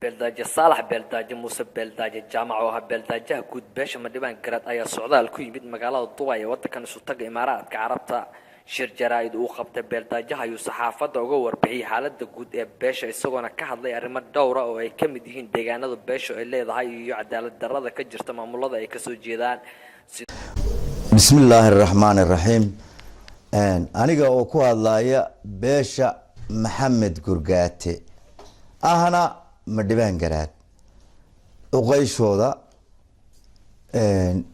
بلداجة صالح بلداجة موسى بلداجة جامعة بلداجة كود باش ما دبان قرات أي صعداء الكوي مد مقالة الضوايا ودكان سلطة إمارات كعربتا شير جرايد وقبت بلداجة هاي صحافة وجور بحي حالة كود باش يسوون كحد لي أرمى الدورة أو أي كم دهين دجانا باش اللي هاي يعدل الدرة كجر تمام الله ذا يكسو جيدان. بسم الله الرحمن الرحيم. أنا أقول الله باش محمد قرقاتي أهنا مدبان قرات وقيشودا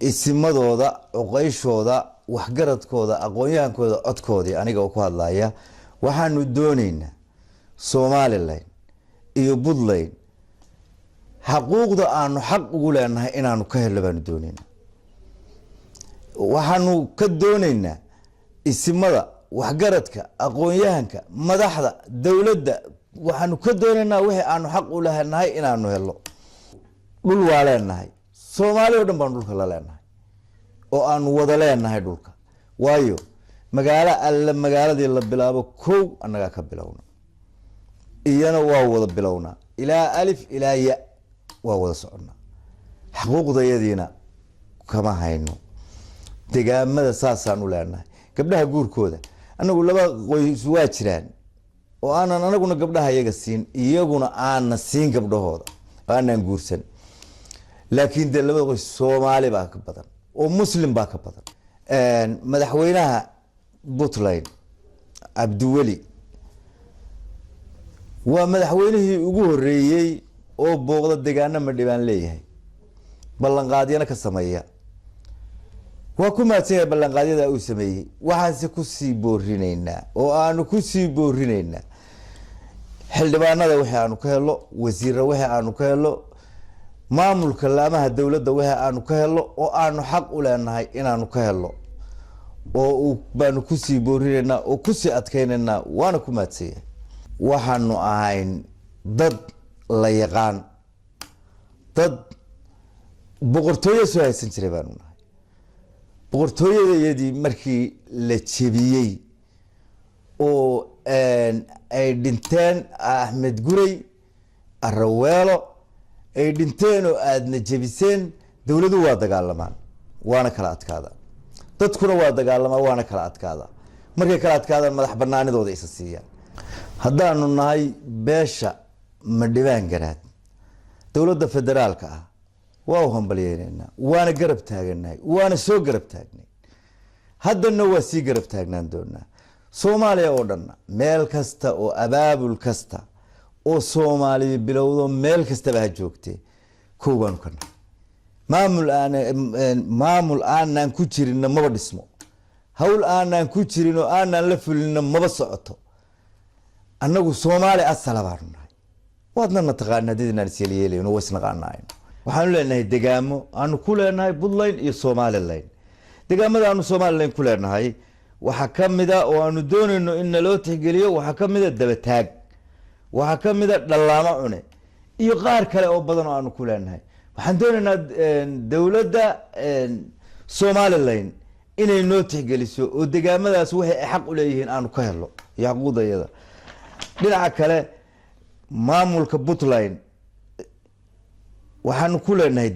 اسمدودا وقيشودا وحقرتكودا aqoonyahankooda codkoodii aniga oo ku hadlaya waxaanu doonaynaa Soomaaliland iyo Puntland xuquuqda aanu xaq ugu leenahay inaanu ka helno baan doonaynaa waxaanu ka doonaynaa ismada waxgaradka aqoonyahanka madaxda dawladda waxaanu ka doonaynaa wixii aanu xaq u leenahay inaanu helno dhul waa leenahay Soomaaliya oo dhan baan dhulka la leenahay oo aanu wada leenahay dhulka waayo magaaladii la bilaabo kow anaga ka bilowna iyana waa wada bilowna ilaa alif ilaa ya waa wada socona xuquuqdayadiina kama hayno deegaamada saasaan u leenahay gabdhaha guurkooda anagu laba qoys waa jiraan oo aanan anaguna gabdhaha iyaga siin iyaguna aan siin gabdhahooda aanan guursan laakiin de laba qoys Soomaali baa ka badan oo muslim baa ka badan madaxweynaha Puntland Abdiweli waa madaxweynihii ugu horeeyay oo booqda deegaanada Madhibaan leeyahay ballanqaadyana ka sameeya waa ku maadsan ballanqaadyada uu sameeyay waxaanse ku sii boorinaynaa oo aanu ku sii boorinaynaa xildhibaanada wixii aanu ka helo wasiirra wixii aanu ka helo maamulka laamaha dawladda wixii aanu ka helo oo aanu xaq u leenahay inaanu ka helo oo baanu ku sii boorinaynaa oo ku sii adkaynaynaa waana ku maadsan waxaanu ahayn dad la yaqaan dad boqortooyo soo haysan jiray baanu nahay boqortooyadii markii la jebiyay oo ay dhinteen Axmed Guray Araweelo ay dhinteen oo aadna jebiseen dawladdu waa dagaalamaan waana kala adkaada dadkuna waa dagaalamaa waana kala adkaada markay kala adkaadaan madax banaanidooda isa siiyaan haddaanu nahay beesha Madhibaan garaad dawladda federaalka ah waa u hambalyeynaa waana garab taaganahay waana soo garab taagnay haddana waa sii garab taagnaan doonaa Soomaaliya oo dhan meel kasta oo abaabul kasta oo Soomaaliya bilowdo meel kasta baa joogtay kooban kana maamul aanan ku jirin maba dhismo hawl aanan ku jirin oo aanan la fulin maba socoto annagu Soomaali asal baan nahay wadna taqaana dadina siyaaleeyeen oo isnaqaanayn waxaanu leenahay deegaamo aanu ku leenahay Puntland iyo Somaliland deegaamada aanu Somaliland ku leenahay waxa kamida oo aanu doonayno in loo tixgeliyo waxa kamida dabataag waxa kamida dhalaamo cune iyo qaar kale oo badan oo aanu ku leenahay waxaan doonaynaa dawladda Somaliland inay noo tixgeliso oo deegaamadaas wixii xaq u leeyihiin aanu ka helo xuquuqdayada dhinaca kale maamulka Puntland waxaan ku leenahay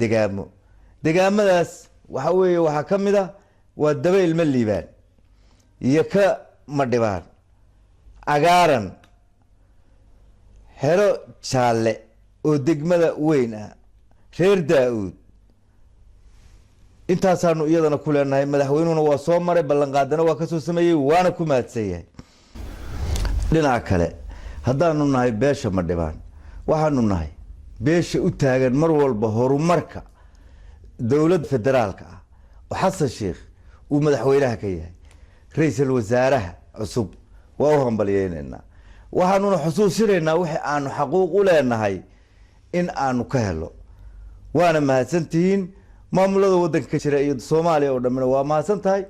deegaamadaas waxa weeye waxa kamida waa Dabayl Liibaan iyo ka Madhibaan agaaran hero Jaalle oo degmada weyn ah reer Daawud intaasaanu iyadana ku leenahay madaxweynuhuna waa soo maray ballanqaadana waa ka soo sameeyay waana ku maadsan yahay dhinaca kale haddaanu nahay beesha Madhibaan waxaanu nahay beesha u taagan mar walba horumarka dawladda federaalka ah oo Xasan Sheekh uu madaxweynaha ka yahay ra'iisul wasaaraha cusub waa u hambalyeynaa waxaanu xusuusinaynaa wixii aanu xaquuq u leenahay in aanu ka helo waana mahadsantihiin maamulada wadanka jira iyo Soomaaliya oo dhammaan waa mahadsantahay.